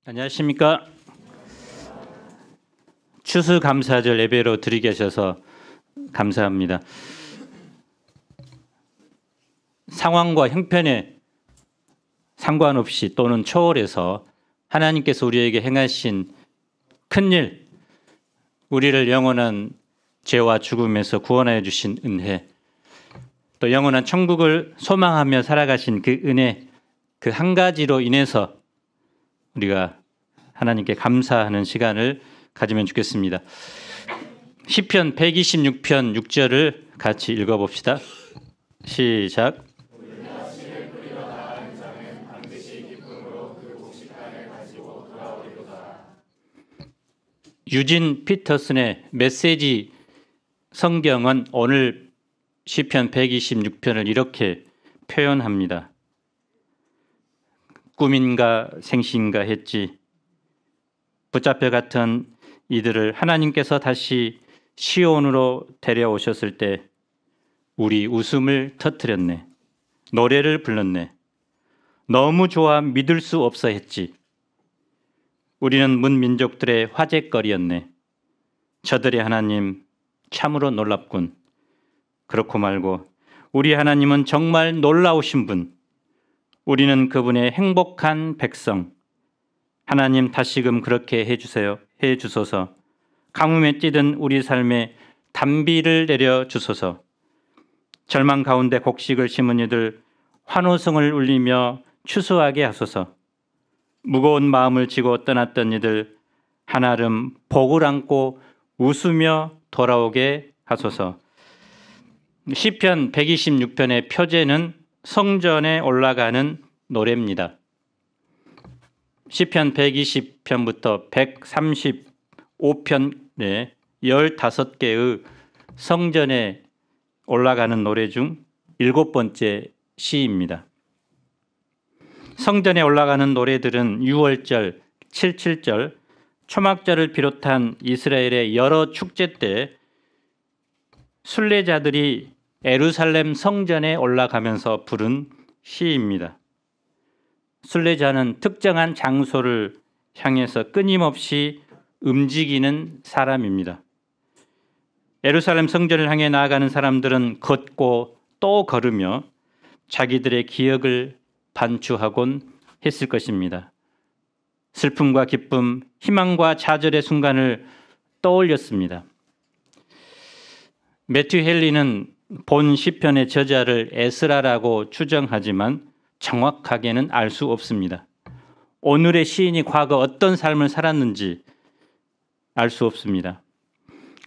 안녕하십니까. 추수감사절 예배로 드리게 하셔서 감사합니다. 상황과 형편에 상관없이 또는 초월해서 하나님께서 우리에게 행하신 큰일, 우리를 영원한 죄와 죽음에서 구원하여 주신 은혜, 또 영원한 천국을 소망하며 살아가신 그 은혜, 그 한 가지로 인해서 우리가 하나님께 감사하는 시간을 가지면 좋겠습니다. 시편 126편 6절을 같이 읽어봅시다. 시작. 유진 피터슨의 메시지 성경은 오늘 시편 126편을 이렇게 표현합니다. 꿈인가 생신가 했지. 붙잡혀 갔던 이들을 하나님께서 다시 시온으로 데려오셨을 때 우리 웃음을 터뜨렸네. 노래를 불렀네. 너무 좋아 믿을 수 없어 했지. 우리는 문민족들의 화제거리였네. 저들의 하나님 참으로 놀랍군. 그렇고 말고 우리 하나님은 정말 놀라우신 분. 우리는 그분의 행복한 백성. 하나님 다시금 그렇게 해주소서. 가뭄에 찌든 우리 삶에 단비를 내려주소서. 절망 가운데 곡식을 심은 이들 환호성을 울리며 추수하게 하소서. 무거운 마음을 지고 떠났던 이들 한아름 복을 안고 웃으며 돌아오게 하소서. 시편 126편의 표제는 성전에 올라가는 노래입니다. 시편 120편부터 135편의 15개의 성전에 올라가는 노래 중 7번째 시입니다. 성전에 올라가는 노래들은 6월절, 77절, 초막절을 비롯한 이스라엘의 여러 축제 때 순례자들이 예루살렘 성전에 올라가면서 부른 시입니다. 순례자는 특정한 장소를 향해서 끊임없이 움직이는 사람입니다. 예루살렘 성전을 향해 나아가는 사람들은 걷고 또 걸으며 자기들의 기억을 반추하곤 했을 것입니다. 슬픔과 기쁨, 희망과 좌절의 순간을 떠올렸습니다. 매튜 헨리는 본 시편의 저자를 에스라라고 추정하지만 정확하게는 알 수 없습니다. 오늘의 시인이 과거 어떤 삶을 살았는지 알 수 없습니다.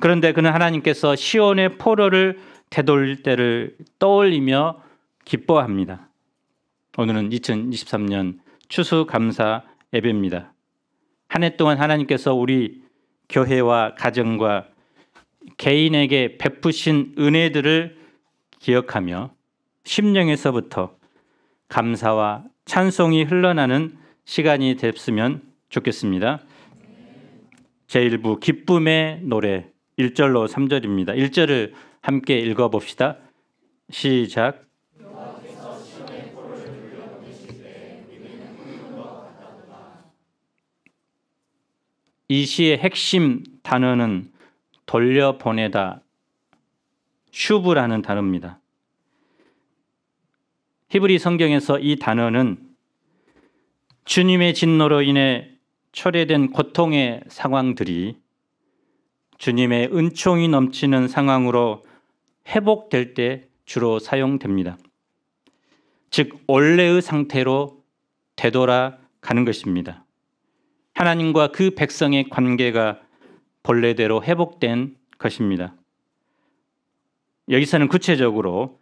그런데 그는 하나님께서 시온의 포로를 되돌릴 때를 떠올리며 기뻐합니다. 오늘은 2023년 추수감사 예배입니다. 한 해 동안 하나님께서 우리 교회와 가정과 개인에게 베푸신 은혜들을 기억하며 심령에서부터 감사와 찬송이 흘러나는 시간이 됐으면 좋겠습니다. 제1부 기쁨의 노래 1절로 3절입니다. 1절을 함께 읽어봅시다. 시작. 이 시의 핵심 단어는 돌려보내다, 슈브라는 단어입니다. 히브리 성경에서 이 단어는 주님의 진노로 인해 초래된 고통의 상황들이 주님의 은총이 넘치는 상황으로 회복될 때 주로 사용됩니다. 즉 원래의 상태로 되돌아가는 것입니다. 하나님과 그 백성의 관계가 본래대로 회복된 것입니다. 여기서는 구체적으로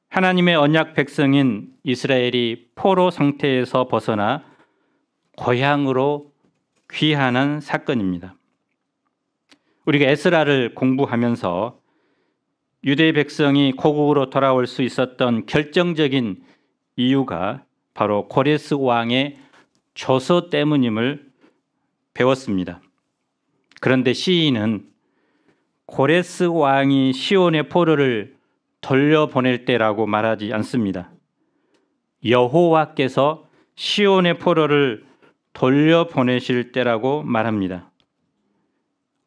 하나님의 언약 백성인 이스라엘이 포로 상태에서 벗어나 고향으로 귀환한 사건입니다. 우리가 에스라를 공부하면서 유대 백성이 고국으로 돌아올 수 있었던 결정적인 이유가 바로 고레스 왕의 조서 때문임을 배웠습니다. 그런데 시인은 고레스 왕이 시온의 포로를 돌려보낼 때라고 말하지 않습니다. 여호와께서 시온의 포로를 돌려보내실 때라고 말합니다.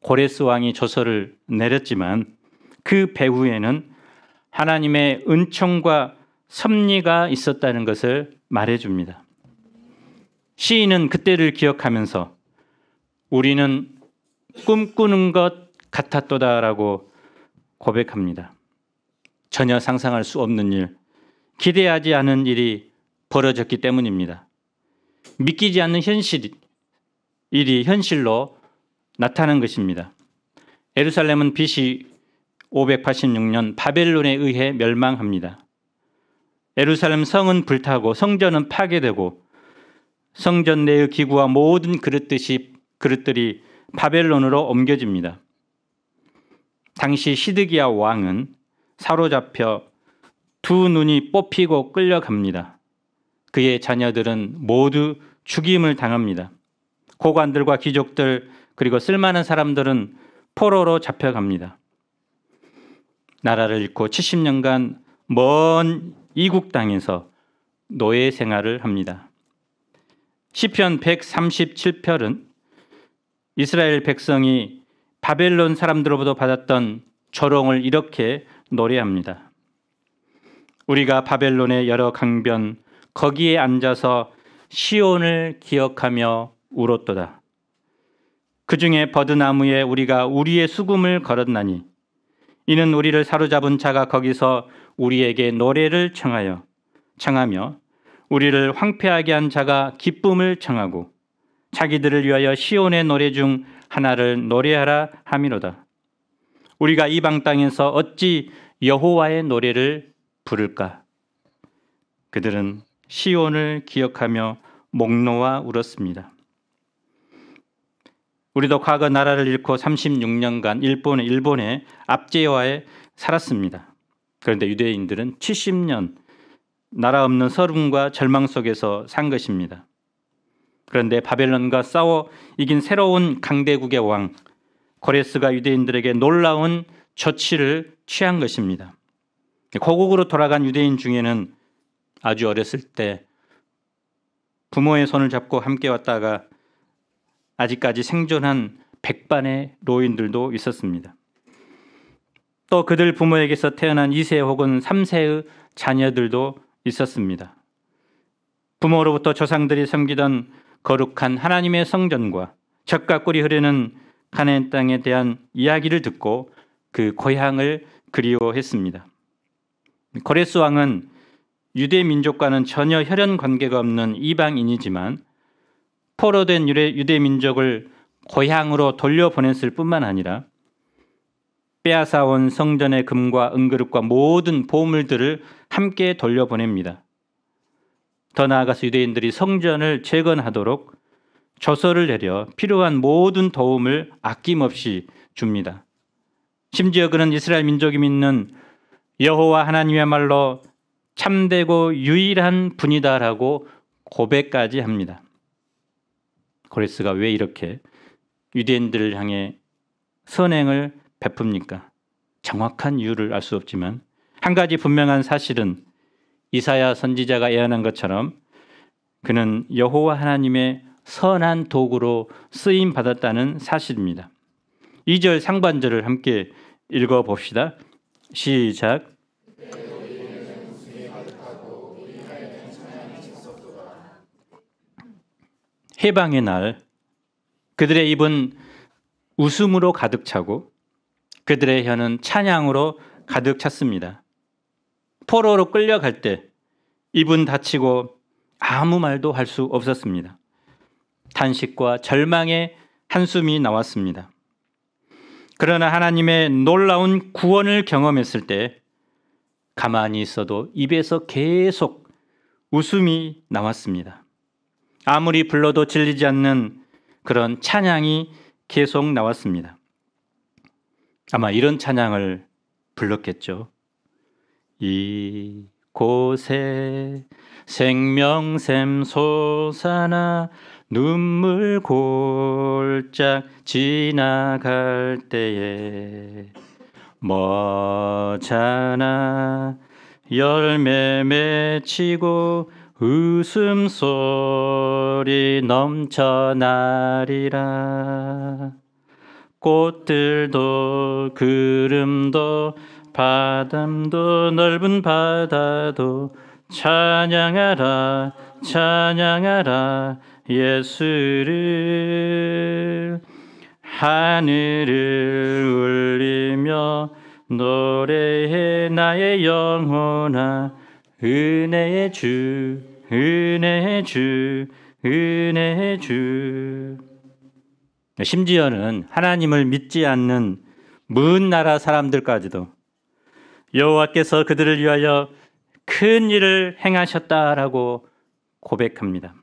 고레스 왕이 조서를 내렸지만 그 배후에는 하나님의 은총과 섭리가 있었다는 것을 말해줍니다. 시인은 그때를 기억하면서 우리는 꿈꾸는 것 같았도다라고 고백합니다. 전혀 상상할 수 없는 일, 기대하지 않은 일이 벌어졌기 때문입니다. 믿기지 않는 일이 현실로 나타난 것입니다. 예루살렘은 BC 586년 바벨론에 의해 멸망합니다. 예루살렘 성은 불타고 성전은 파괴되고 성전 내의 기구와 모든 그릇들이 바벨론으로 옮겨집니다. 당시 시드기야 왕은 사로잡혀 두 눈이 뽑히고 끌려갑니다. 그의 자녀들은 모두 죽임을 당합니다. 고관들과 귀족들 그리고 쓸만한 사람들은 포로로 잡혀갑니다. 나라를 잃고 70년간 먼 이국 땅에서 노예 생활을 합니다. 시편 137편은 이스라엘 백성이 바벨론 사람들로부터 받았던 조롱을 이렇게 노래합니다. 우리가 바벨론의 여러 강변 거기에 앉아서 시온을 기억하며 울었도다. 그 중에 버드나무에 우리가 우리의 수금을 걸었나니 이는 우리를 사로잡은 자가 거기서 우리에게 노래를 청하며 우리를 황폐하게 한 자가 기쁨을 청하고 자기들을 위하여 시온의 노래 중 하나를 노래하라 함이로다. 우리가 이방 땅에서 어찌 여호와의 노래를 부를까? 그들은 시온을 기억하며 목 놓아 울었습니다. 우리도 과거 나라를 잃고 36년간 일본의 압제하에 살았습니다. 그런데 유대인들은 70년 나라 없는 서름과 절망 속에서 산 것입니다. 그런데 바벨론과 싸워 이긴 새로운 강대국의 왕 고레스가 유대인들에게 놀라운 조치를 취한 것입니다. 고국으로 돌아간 유대인 중에는 아주 어렸을 때 부모의 손을 잡고 함께 왔다가 아직까지 생존한 백반의 노인들도 있었습니다. 또 그들 부모에게서 태어난 2세 혹은 3세의 자녀들도 있었습니다. 부모로부터 조상들이 섬기던 거룩한 하나님의 성전과 젖과 꿀이 흐르는 가나안 땅에 대한 이야기를 듣고 그 고향을 그리워했습니다. 고레스 왕은 유대 민족과는 전혀 혈연 관계가 없는 이방인이지만 포로된 유대 민족을 고향으로 돌려보냈을 뿐만 아니라 빼앗아온 성전의 금과 은그릇과 모든 보물들을 함께 돌려보냅니다. 더 나아가서 유대인들이 성전을 재건하도록 조서를 내려 필요한 모든 도움을 아낌없이 줍니다. 심지어 그는 이스라엘 민족이 믿는 여호와 하나님이야말로 참되고 유일한 분이다라고 고백까지 합니다. 고레스가 왜 이렇게 유대인들을 향해 선행을 베풉니까? 정확한 이유를 알 수 없지만 한 가지 분명한 사실은 이사야 선지자가 예언한 것처럼 그는 여호와 하나님의 선한 도구로 쓰임 받았다는 사실입니다. 2절 상반절을 함께 읽어봅시다. 시작. 해방의 날 그들의 입은 웃음으로 가득 차고 그들의 혀는 찬양으로 가득 찼습니다. 포로로 끌려갈 때 입은 닫히고 아무 말도 할 수 없었습니다. 탄식과 절망의 한숨이 나왔습니다. 그러나 하나님의 놀라운 구원을 경험했을 때 가만히 있어도 입에서 계속 웃음이 나왔습니다. 아무리 불러도 질리지 않는 그런 찬양이 계속 나왔습니다. 아마 이런 찬양을 불렀겠죠. 이곳에 생명샘 솟아나 눈물 골짝 지나갈 때에 머잖아 열매 맺히고 웃음소리 넘쳐나리라. 꽃들도 구름도 바람도 넓은 바다도 찬양하라 찬양하라 예수를. 하늘을 울리며 노래해 나의 영혼아. 은혜의 주 은혜의 주 은혜의 주. 심지어는 하나님을 믿지 않는 먼 나라 사람들까지도 여호와께서 그들을 위하여 큰 일을 행하셨다라고 고백합니다.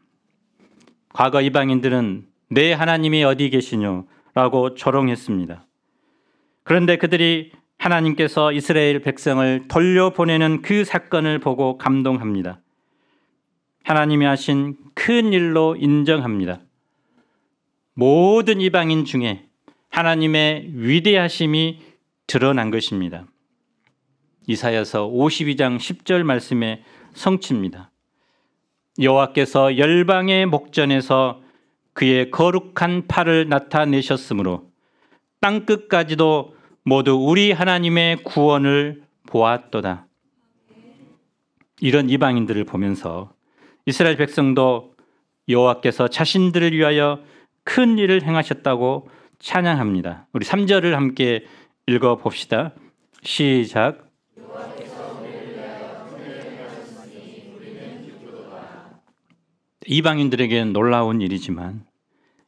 과거 이방인들은 내 하나님이 어디 계시뇨? 라고 조롱했습니다. 그런데 그들이 하나님께서 이스라엘 백성을 돌려보내는 그 사건을 보고 감동합니다. 하나님이 하신 큰 일로 인정합니다. 모든 이방인 중에 하나님의 위대하심이 드러난 것입니다. 이사야서 52장 10절 말씀의 성취입니다. 여호와께서 열방의 목전에서 그의 거룩한 팔을 나타내셨으므로 땅끝까지도 모두 우리 하나님의 구원을 보았도다. 이런 이방인들을 보면서 이스라엘 백성도 여호와께서 자신들을 위하여 큰 일을 행하셨다고 찬양합니다. 우리 3절을 함께 읽어봅시다. 시작. 이방인들에게는 놀라운 일이지만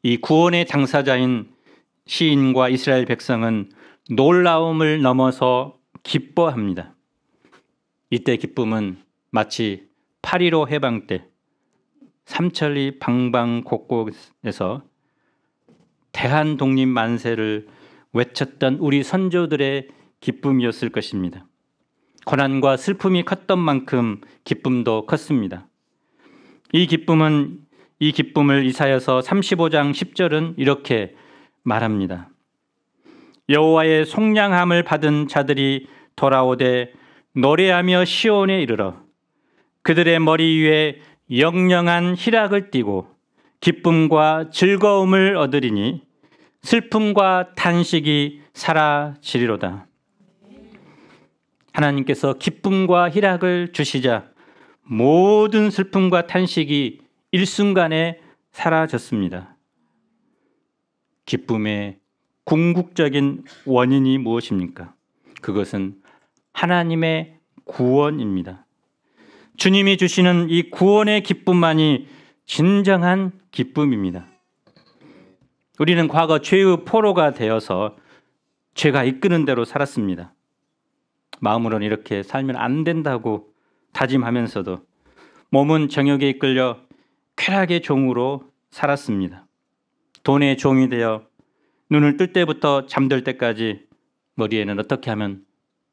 이 구원의 당사자인 시인과 이스라엘 백성은 놀라움을 넘어서 기뻐합니다. 이때 기쁨은 마치 8.15 해방 때 삼천리 방방곡곡에서 대한독립 만세를 외쳤던 우리 선조들의 기쁨이었을 것입니다. 고난과 슬픔이 컸던 만큼 기쁨도 컸습니다. 이 기쁨을 이사야서 35장 10절은 이렇게 말합니다. 여호와의 속량함을 받은 자들이 돌아오되 노래하며 시온에 이르러 그들의 머리 위에 영영한 희락을 띠고 기쁨과 즐거움을 얻으리니 슬픔과 탄식이 사라지리로다. 하나님께서 기쁨과 희락을 주시자 모든 슬픔과 탄식이 일순간에 사라졌습니다. 기쁨의 궁극적인 원인이 무엇입니까? 그것은 하나님의 구원입니다. 주님이 주시는 이 구원의 기쁨만이 진정한 기쁨입니다. 우리는 과거 죄의 포로가 되어서 죄가 이끄는 대로 살았습니다. 마음으로는 이렇게 살면 안 된다고 다짐하면서도 몸은 정욕에 이끌려 쾌락의 종으로 살았습니다. 돈의 종이 되어 눈을 뜰 때부터 잠들 때까지 머리에는 어떻게 하면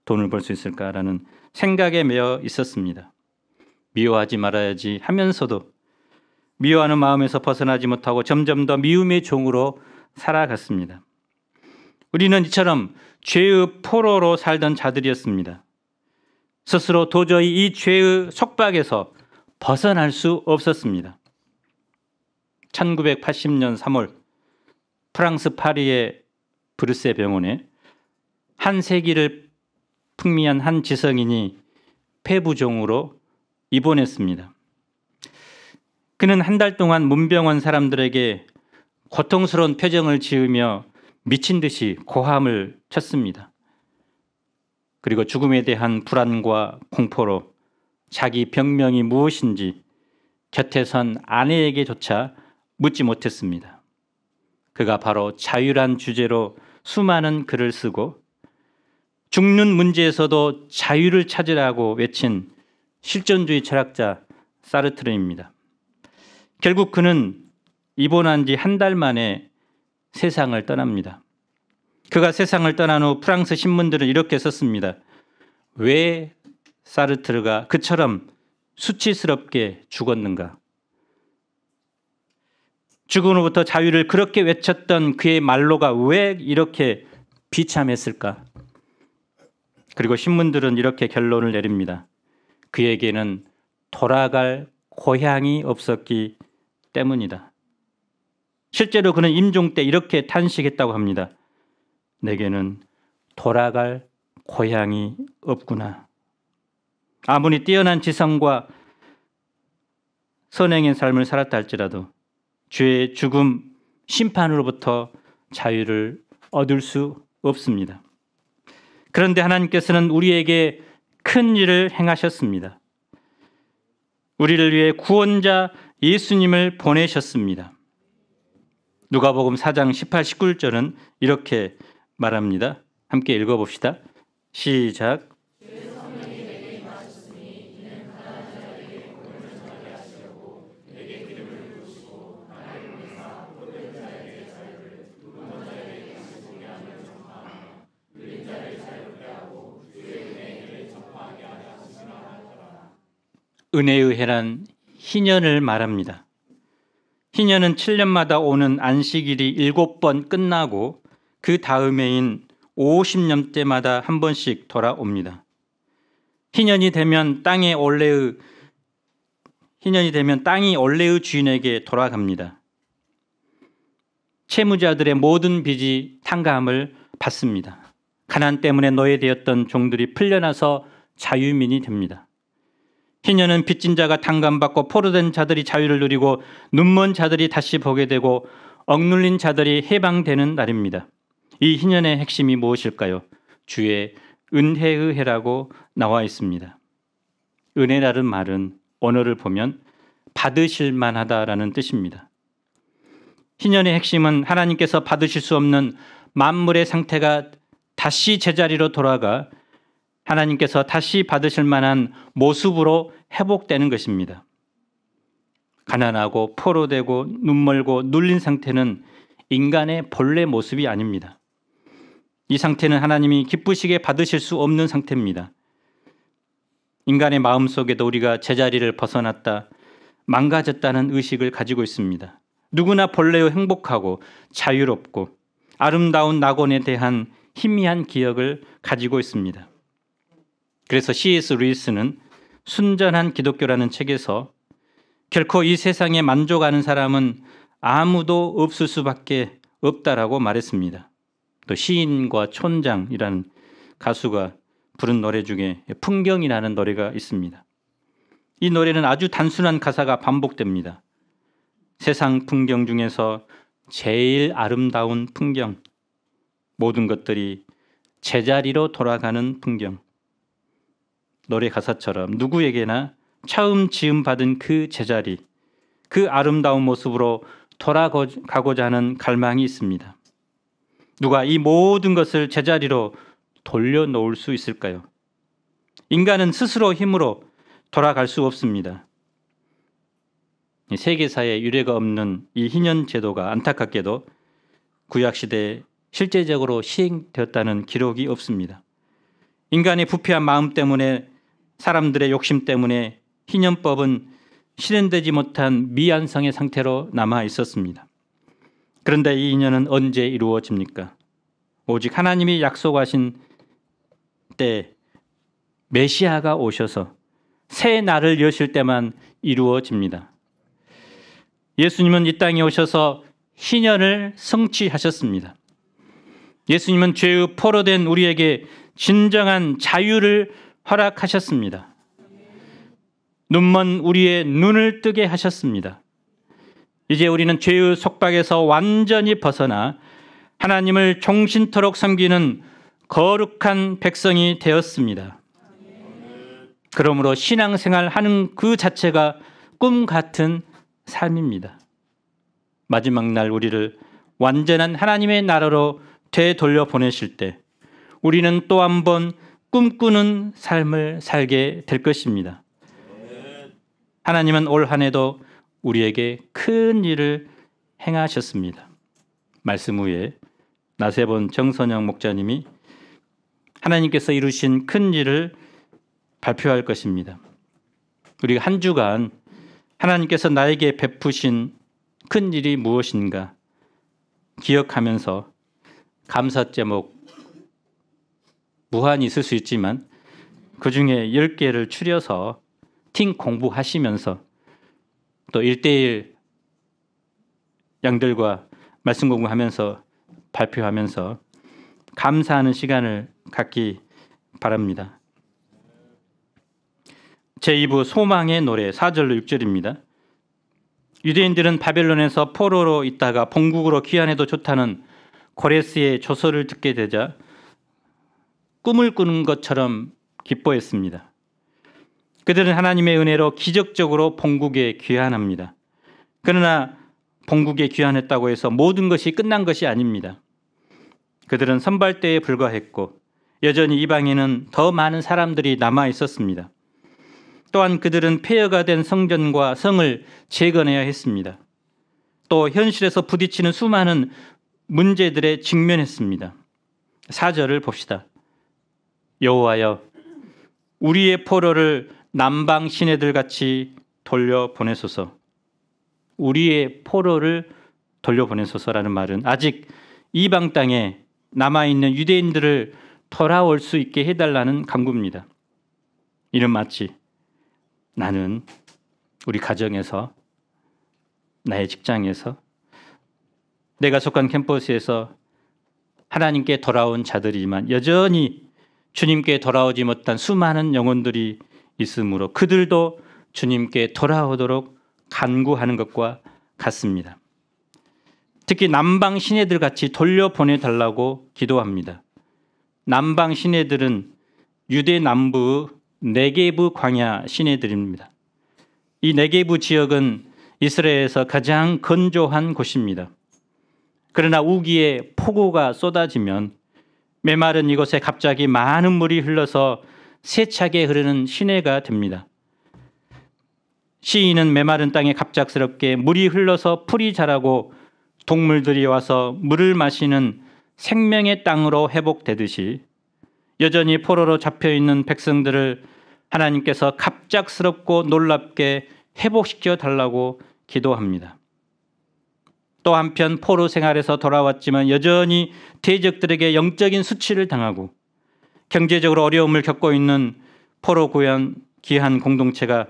돈을 벌 수 있을까라는 생각에 매여 있었습니다. 미워하지 말아야지 하면서도 미워하는 마음에서 벗어나지 못하고 점점 더 미움의 종으로 살아갔습니다. 우리는 이처럼 죄의 포로로 살던 자들이었습니다. 스스로 도저히 이 죄의 속박에서 벗어날 수 없었습니다. 1980년 3월 프랑스 파리의 브르세 병원에 한 세기를 풍미한 한 지성인이 폐부종으로 입원했습니다. 그는 한 달 동안 문병원 사람들에게 고통스러운 표정을 지으며 미친 듯이 고함을 쳤습니다. 그리고 죽음에 대한 불안과 공포로 자기 병명이 무엇인지 곁에 선 아내에게조차 묻지 못했습니다. 그가 바로 자유란 주제로 수많은 글을 쓰고 죽는 문제에서도 자유를 찾으라고 외친 실존주의 철학자 사르트르입니다. 결국 그는 입원한 지 한 달 만에 세상을 떠납니다. 그가 세상을 떠난 후 프랑스 신문들은 이렇게 썼습니다. 왜 사르트르가 그처럼 수치스럽게 죽었는가? 죽음으로부터 자유를 그렇게 외쳤던 그의 말로가 왜 이렇게 비참했을까? 그리고 신문들은 이렇게 결론을 내립니다. 그에게는 돌아갈 고향이 없었기 때문이다. 실제로 그는 임종 때 이렇게 탄식했다고 합니다. 내게는 돌아갈 고향이 없구나. 아무리 뛰어난 지성과 선행의 삶을 살았다 할지라도 죄의 죽음, 심판으로부터 자유를 얻을 수 없습니다. 그런데 하나님께서는 우리에게 큰 일을 행하셨습니다. 우리를 위해 구원자 예수님을 보내셨습니다. 누가복음 4장 18, 19절은 이렇게 말합니다. 함께 읽어봅시다. 시작. 은혜의 해란 희년을 말합니다. 희년은 7년마다 오는 안식일이 7번 끝나고 그 다음해인 50년 때마다 한 번씩 돌아옵니다. 희년이 되면 땅이 원래의 주인에게 돌아갑니다. 채무자들의 모든 빚이 탕감을 받습니다. 가난 때문에 노예되었던 종들이 풀려나서 자유민이 됩니다. 희년은 빚진 자가 탕감받고 포로된 자들이 자유를 누리고 눈먼 자들이 다시 보게 되고 억눌린 자들이 해방되는 날입니다. 이 희년의 핵심이 무엇일까요? 주의 은혜의 해라고 나와 있습니다. 은혜라는 말은 언어를 보면 받으실 만하다라는 뜻입니다. 희년의 핵심은 하나님께서 받으실 수 없는 만물의 상태가 다시 제자리로 돌아가 하나님께서 다시 받으실 만한 모습으로 회복되는 것입니다. 가난하고 포로되고 눈멀고 눌린 상태는 인간의 본래 모습이 아닙니다. 이 상태는 하나님이 기쁘시게 받으실 수 없는 상태입니다. 인간의 마음속에도 우리가 제자리를 벗어났다, 망가졌다는 의식을 가지고 있습니다. 누구나 본래의 행복하고 자유롭고 아름다운 낙원에 대한 희미한 기억을 가지고 있습니다. 그래서 C.S. 루이스는 순전한 기독교라는 책에서 결코 이 세상에 만족하는 사람은 아무도 없을 수밖에 없다라고 말했습니다. 또 시인과 촌장이라는 가수가 부른 노래 중에 풍경이라는 노래가 있습니다. 이 노래는 아주 단순한 가사가 반복됩니다. 세상 풍경 중에서 제일 아름다운 풍경, 모든 것들이 제자리로 돌아가는 풍경. 노래 가사처럼 누구에게나 처음 지음받은 그 제자리, 그 아름다운 모습으로 돌아가고자 하는 갈망이 있습니다. 누가 이 모든 것을 제자리로 돌려놓을 수 있을까요? 인간은 스스로 힘으로 돌아갈 수 없습니다. 세계사에 유례가 없는 이 희년 제도가 안타깝게도 구약시대에 실제적으로 시행되었다는 기록이 없습니다. 인간의 부패한 마음 때문에 사람들의 욕심 때문에 희년법은 실현되지 못한 미완성의 상태로 남아 있었습니다. 그런데 이 희년은 언제 이루어집니까? 오직 하나님이 약속하신 때 메시아가 오셔서 새 날을 여실 때만 이루어집니다. 예수님은 이 땅에 오셔서 희년을 성취하셨습니다. 예수님은 죄의 포로된 우리에게 진정한 자유를 허락하셨습니다. 눈먼 우리의 눈을 뜨게 하셨습니다. 이제 우리는 죄의 속박에서 완전히 벗어나 하나님을 종신토록 섬기는 거룩한 백성이 되었습니다. 그러므로 신앙생활 하는 그 자체가 꿈 같은 삶입니다. 마지막 날 우리를 완전한 하나님의 나라로 되돌려 보내실 때 우리는 또 한 번 꿈꾸는 삶을 살게 될 것입니다. 하나님은 올 한 해도 우리에게 큰 일을 행하셨습니다. 말씀 후에 나세본 정선영 목자님이 하나님께서 이루신 큰 일을 발표할 것입니다. 우리가 한 주간 하나님께서 나에게 베푸신 큰 일이 무엇인가 기억하면서 감사 제목 무한히 있을 수 있지만 그중에 10개를 추려서 팀 공부하시면서 또 1대1 양들과 말씀 공부하면서 발표하면서 감사하는 시간을 갖기 바랍니다. 제2부 소망의 노래 4절로 6절입니다. 유대인들은 바벨론에서 포로로 있다가 본국으로 귀환해도 좋다는 고레스의 조서를 듣게 되자 꿈을 꾸는 것처럼 기뻐했습니다. 그들은 하나님의 은혜로 기적적으로 본국에 귀환합니다. 그러나 본국에 귀환했다고 해서 모든 것이 끝난 것이 아닙니다. 그들은 선발대에 불과했고 여전히 이방에는 더 많은 사람들이 남아 있었습니다. 또한 그들은 폐허가 된 성전과 성을 재건해야 했습니다. 또 현실에서 부딪히는 수많은 문제들에 직면했습니다. 4절을 봅시다. 여호와여, 우리의 포로를 남방 시내들 같이 돌려보내소서. 우리의 포로를 돌려보내소서라는 말은 아직 이방 땅에 남아있는 유대인들을 돌아올 수 있게 해달라는 간구입니다. 이는 마치 나는 우리 가정에서, 나의 직장에서, 내가 속한 캠퍼스에서 하나님께 돌아온 자들이지만 여전히 주님께 돌아오지 못한 수많은 영혼들이 있으므로 그들도 주님께 돌아오도록 간구하는 것과 같습니다. 특히 남방 시내들 같이 돌려보내달라고 기도합니다. 남방 시내들은 유대 남부 네게브 광야 시내들입니다. 이 네게브 지역은 이스라엘에서 가장 건조한 곳입니다. 그러나 우기에 폭우가 쏟아지면 메마른 이곳에 갑자기 많은 물이 흘러서 세차게 흐르는 시내가 됩니다. 시인은 메마른 땅에 갑작스럽게 물이 흘러서 풀이 자라고 동물들이 와서 물을 마시는 생명의 땅으로 회복되듯이 여전히 포로로 잡혀있는 백성들을 하나님께서 갑작스럽고 놀랍게 회복시켜 달라고 기도합니다. 또 한편 포로 생활에서 돌아왔지만 여전히 대적들에게 영적인 수치를 당하고 경제적으로 어려움을 겪고 있는 포로 귀한 공동체가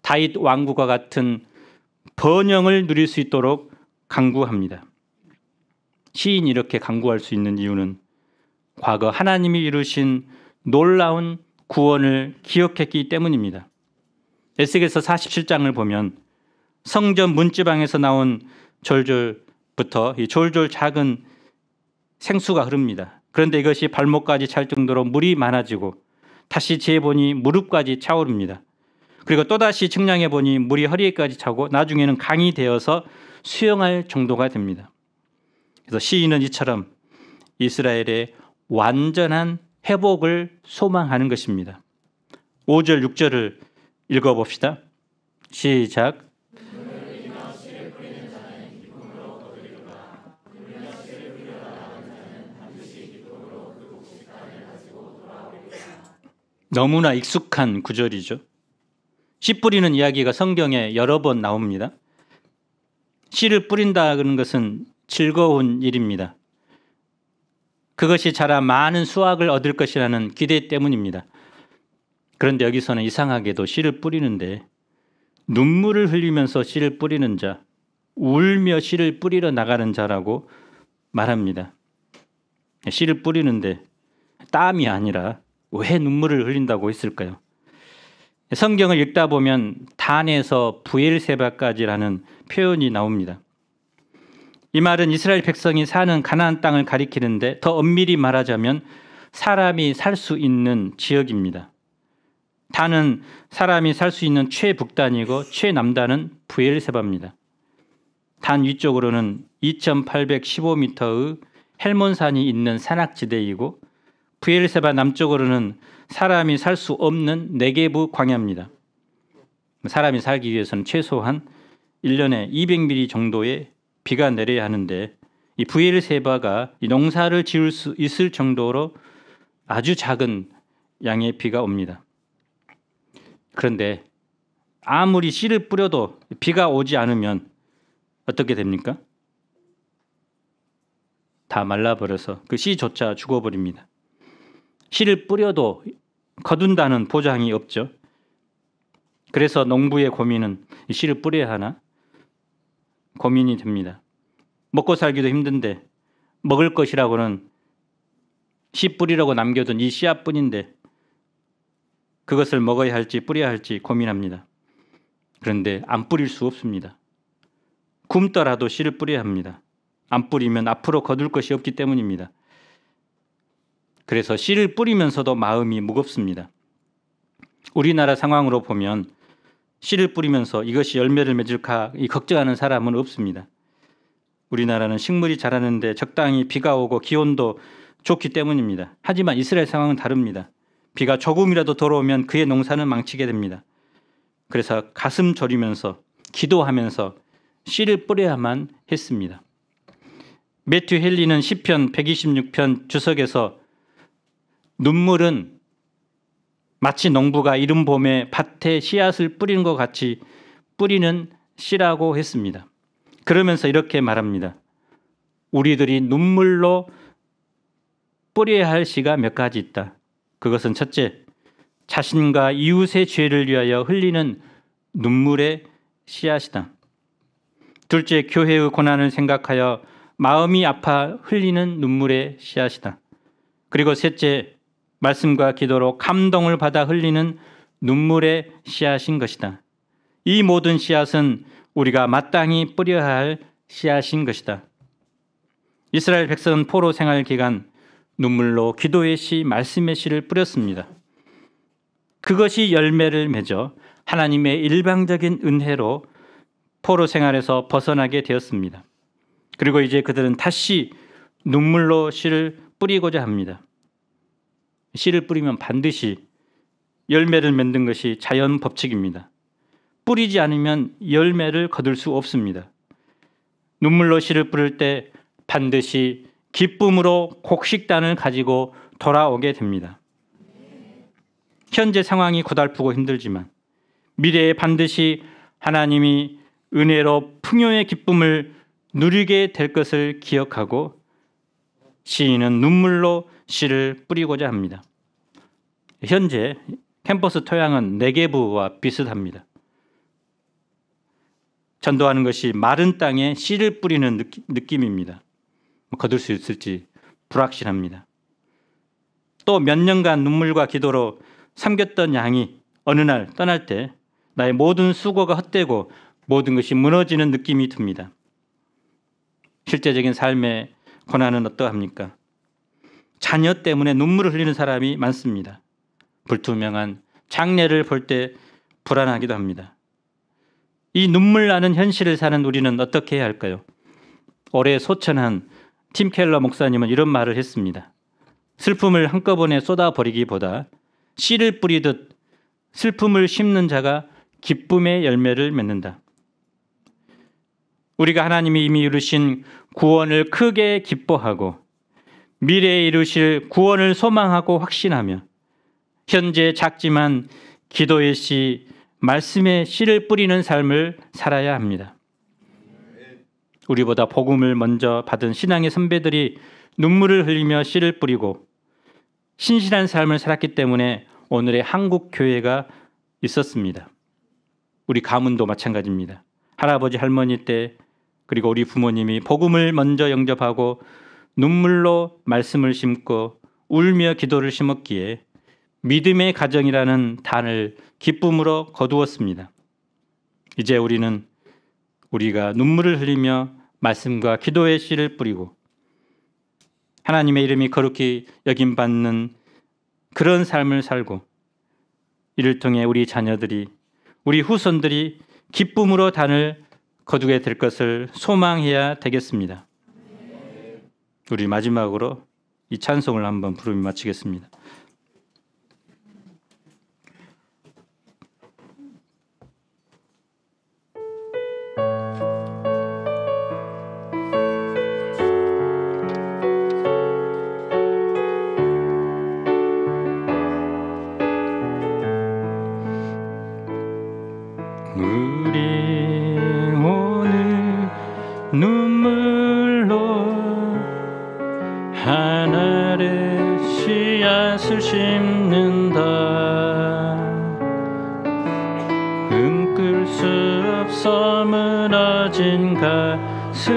다윗 왕국과 같은 번영을 누릴 수 있도록 간구합니다. 시인이 이렇게 간구할 수 있는 이유는 과거 하나님이 이루신 놀라운 구원을 기억했기 때문입니다. 에스겔서 47장을 보면 성전 문지방에서 나온 졸졸부터 이 졸졸 작은 생수가 흐릅니다. 그런데 이것이 발목까지 찰 정도로 물이 많아지고 다시 재보니 무릎까지 차오릅니다. 그리고 또다시 측량해 보니 물이 허리에까지 차고 나중에는 강이 되어서 수영할 정도가 됩니다. 그래서 시인은 이처럼 이스라엘의 완전한 회복을 소망하는 것입니다. 5절 6절을 읽어봅시다. 시작. 너무나 익숙한 구절이죠. 씨 뿌리는 이야기가 성경에 여러 번 나옵니다. 씨를 뿌린다는 것은 즐거운 일입니다. 그것이 자라 많은 수확을 얻을 것이라는 기대 때문입니다. 그런데 여기서는 이상하게도 씨를 뿌리는데 눈물을 흘리면서 씨를 뿌리는 자, 울며 씨를 뿌리러 나가는 자라고 말합니다. 씨를 뿌리는데 땀이 아니라 왜 눈물을 흘린다고 했을까요? 성경을 읽다 보면 단에서 부엘세바까지라는 표현이 나옵니다. 이 말은 이스라엘 백성이 사는 가나안 땅을 가리키는데 더 엄밀히 말하자면 사람이 살 수 있는 지역입니다. 단은 사람이 살 수 있는 최북단이고 최남단은 부엘세바입니다. 단 위쪽으로는 2815m의 헬몬산이 있는 산악지대이고 부엘세바 남쪽으로는 사람이 살 수 없는 네게브 광야입니다. 사람이 살기 위해서는 최소한 1년에 200mm 정도의 비가 내려야 하는데 이 부엘세바가 이 농사를 지을 수 있을 정도로 아주 작은 양의 비가 옵니다. 그런데 아무리 씨를 뿌려도 비가 오지 않으면 어떻게 됩니까? 다 말라버려서 그 씨조차 죽어버립니다. 씨를 뿌려도 거둔다는 보장이 없죠. 그래서 농부의 고민은 이 씨를 뿌려야 하나 고민이 됩니다. 먹고 살기도 힘든데 먹을 것이라고는 씨 뿌리라고 남겨둔 이 씨앗뿐인데 그것을 먹어야 할지 뿌려야 할지 고민합니다. 그런데 안 뿌릴 수 없습니다. 굶더라도 씨를 뿌려야 합니다. 안 뿌리면 앞으로 거둘 것이 없기 때문입니다. 그래서 씨를 뿌리면서도 마음이 무겁습니다. 우리나라 상황으로 보면 씨를 뿌리면서 이것이 열매를 맺을까 걱정하는 사람은 없습니다. 우리나라는 식물이 자라는데 적당히 비가 오고 기온도 좋기 때문입니다. 하지만 이스라엘 상황은 다릅니다. 비가 조금이라도 들어오면 그의 농사는 망치게 됩니다. 그래서 가슴 졸이면서 기도하면서 씨를 뿌려야만 했습니다. 매튜 헨리는 시편 126편 주석에서 눈물은 마치 농부가 이른 봄에 밭에 씨앗을 뿌리는 것 같이 뿌리는 씨라고 했습니다. 그러면서 이렇게 말합니다. 우리들이 눈물로 뿌려야 할 씨가 몇 가지 있다. 그것은 첫째, 자신과 이웃의 죄를 위하여 흘리는 눈물의 씨앗이다. 둘째, 교회의 고난을 생각하여 마음이 아파 흘리는 눈물의 씨앗이다. 그리고 셋째, 말씀과 기도로 감동을 받아 흘리는 눈물의 씨앗인 것이다. 이 모든 씨앗은 우리가 마땅히 뿌려야 할 씨앗인 것이다. 이스라엘 백성은 포로 생활 기간 눈물로 기도의 씨, 말씀의 씨를 뿌렸습니다. 그것이 열매를 맺어 하나님의 일방적인 은혜로 포로 생활에서 벗어나게 되었습니다. 그리고 이제 그들은 다시 눈물로 씨를 뿌리고자 합니다. 씨를 뿌리면 반드시 열매를 맺는 것이 자연 법칙입니다. 뿌리지 않으면 열매를 거둘 수 없습니다. 눈물로 씨를 뿌릴 때 반드시 기쁨으로 곡식단을 가지고 돌아오게 됩니다. 현재 상황이 고달프고 힘들지만 미래에 반드시 하나님이 은혜로 풍요의 기쁨을 누리게 될 것을 기억하고 시인은 눈물로 씨를 뿌리고자 합니다. 현재 캠퍼스 토양은 네게브와 비슷합니다. 전도하는 것이 마른 땅에 씨를 뿌리는 느낌입니다. 거둘 수 있을지 불확실합니다. 또 몇 년간 눈물과 기도로 삼겼던 양이 어느 날 떠날 때 나의 모든 수고가 헛되고 모든 것이 무너지는 느낌이 듭니다. 실제적인 삶의 고난은 어떠합니까? 자녀 때문에 눈물을 흘리는 사람이 많습니다. 불투명한 장래를 볼 때 불안하기도 합니다. 이 눈물 나는 현실을 사는 우리는 어떻게 해야 할까요? 올해 소천한 팀 켈러 목사님은 이런 말을 했습니다. 슬픔을 한꺼번에 쏟아버리기보다 씨를 뿌리듯 슬픔을 심는 자가 기쁨의 열매를 맺는다. 우리가 하나님이 이미 이루신 구원을 크게 기뻐하고 미래에 이루실 구원을 소망하고 확신하며 현재 작지만 기도의 씨, 말씀의 씨를 뿌리는 삶을 살아야 합니다. 우리보다 복음을 먼저 받은 신앙의 선배들이 눈물을 흘리며 씨를 뿌리고 신실한 삶을 살았기 때문에 오늘의 한국 교회가 있었습니다. 우리 가문도 마찬가지입니다. 할아버지 할머니 때 그리고 우리 부모님이 복음을 먼저 영접하고 눈물로 말씀을 심고 울며 기도를 심었기에 믿음의 가정이라는 단을 기쁨으로 거두었습니다. 이제 우리는 우리가 눈물을 흘리며 말씀과 기도의 씨를 뿌리고 하나님의 이름이 거룩히 여김받는 그런 삶을 살고 이를 통해 우리 자녀들이 우리 후손들이 기쁨으로 단을 거두게 될 것을 소망해야 되겠습니다. 우리 마지막으로 이 찬송을 한번 부르며 마치겠습니다. 터진 가슴에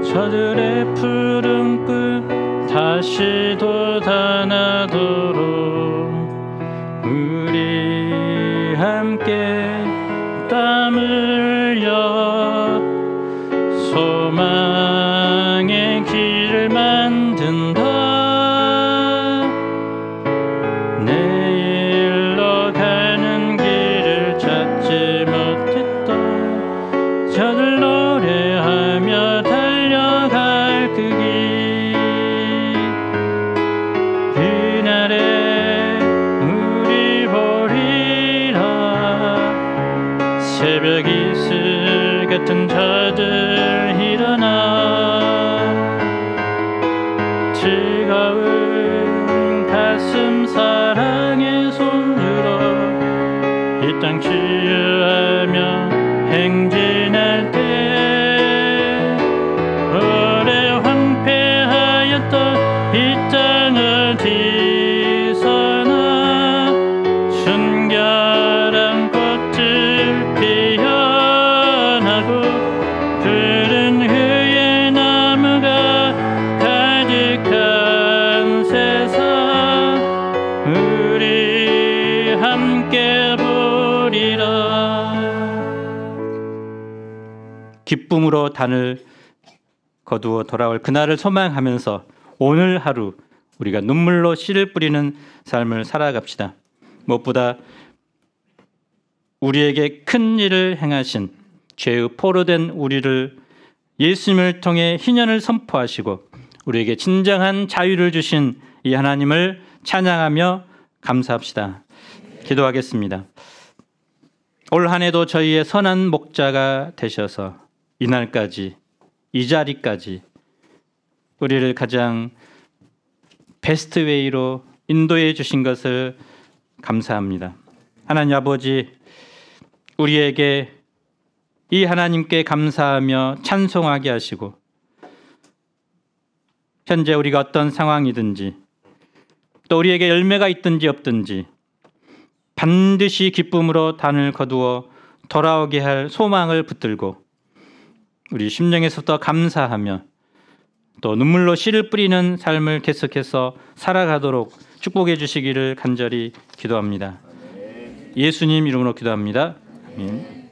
저들의 푸른 끝 다시 돋아나도록 우리 함께 땀 흘려 소망의 길을 만든다. 내일로 가는 길을 찾지 못했던 저들 노래하며 달려갈 그 길, 그날에 우리 보리라. 새벽 이슬 같은 저들 일어나 즐거운 가슴 사랑의 손으로 이 땅 치유하며 행진할 때 오래 황폐하였던 이 땅 어디서나 순결한 꽃을 피어나고 푸른 후에 나무가 가득한 세상 우리 함께 보리라. 기쁨으로 단을 거두어 돌아올 그날을 소망하면서 오늘 하루 우리가 눈물로 씨를 뿌리는 삶을 살아갑시다. 무엇보다 우리에게 큰 일을 행하신 죄의 포로된 우리를 예수님을 통해 희년을 선포하시고 우리에게 진정한 자유를 주신 이 하나님을 찬양하며 감사합시다. 기도하겠습니다. 올 한 해도 저희의 선한 목자가 되셔서 이날까지 이 자리까지 우리를 가장 베스트 웨이로 인도해 주신 것을 감사합니다. 하나님 아버지, 우리에게 이 하나님께 감사하며 찬송하게 하시고 현재 우리가 어떤 상황이든지 또 우리에게 열매가 있든지 없든지 반드시 기쁨으로 단을 거두어 돌아오게 할 소망을 붙들고 우리 심령에서부터 감사하며 또 눈물로 씨를 뿌리는 삶을 계속해서 살아가도록 축복해 주시기를 간절히 기도합니다. 예수님 이름으로 기도합니다. 아멘.